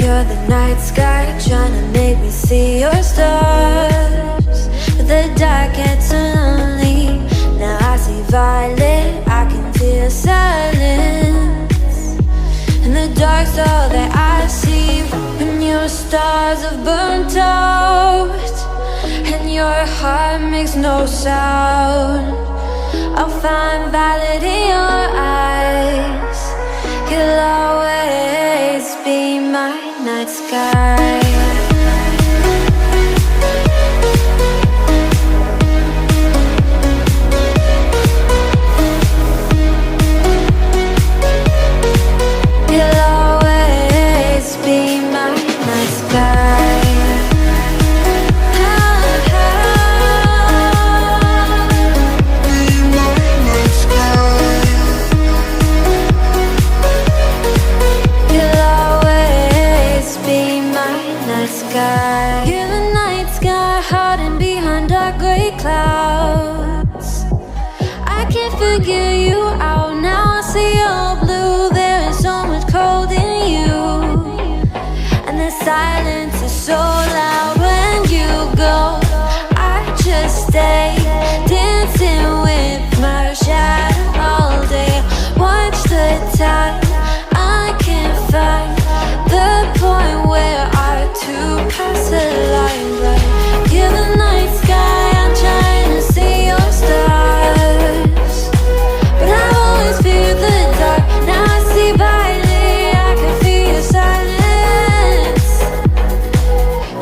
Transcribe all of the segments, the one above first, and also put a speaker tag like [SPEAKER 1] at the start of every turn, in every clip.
[SPEAKER 1] You're the night sky, trying to make me see your stars. But the dark gets so lonely. Now I see violet, I can feel silence. And the dark's all that I see. When your stars have burnt out and your heart makes no sound, I'll find violet in your eyes. You'll always be my night sky. You'll always be my night sky. You're the night sky, hiding behind dark gray clouds. I can't figure you out now. I see your blue. There is so much cold in you, and the silence is so loud when you go. I just stay dancing with my shadow all day. Watch the tide. I can't find the point where our two pass the line, right? You're the night sky, I'm trying to see your stars, but I've always feared the dark. Now I see violet, I can feel your silence.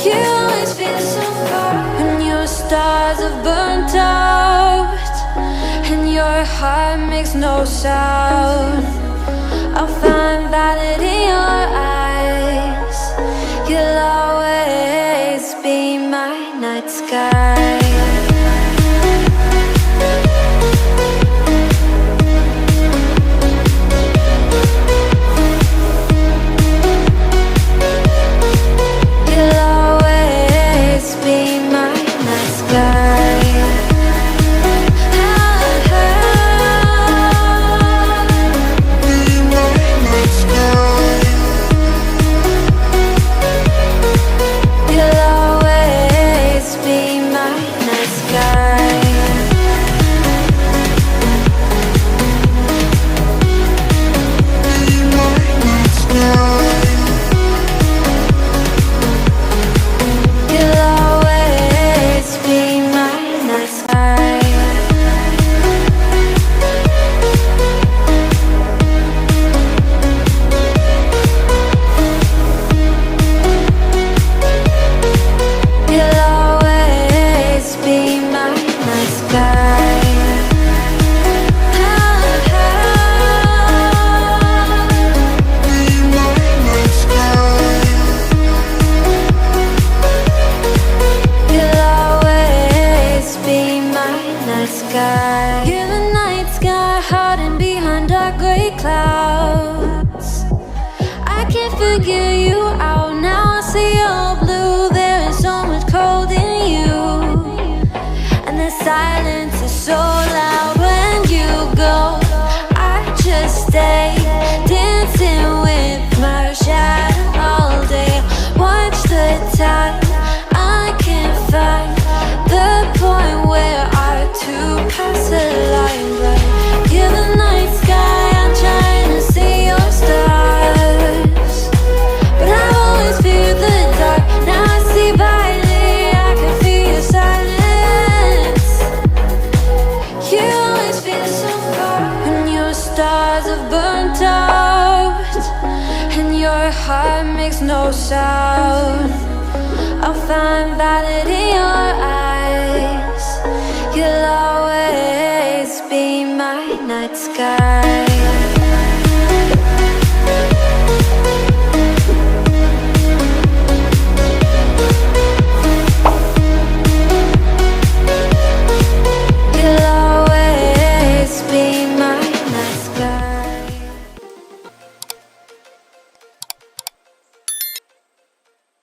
[SPEAKER 1] You always feel so far when your stars have burnt out and your heart makes no sound. I'll find violet in your eyes. You'll always be my night sky. You'll always be my night sky. You're the night sky, hiding behind dark gray clouds. I can't figure you out now. I see your blue. There is so much cold in you, and the silence is so loud when you go. I just stay dancing with my shadow all day. Watch the tide. I can't find the point where our two pass the line, right? You're the night sky, I'm trying to see your stars, but I've always feared the dark. Now I see violet, I can feel your silence. You always feel so far when your stars have burnt out and your heart makes no sound. I'll find violet in your eyes. You'll always be my night sky.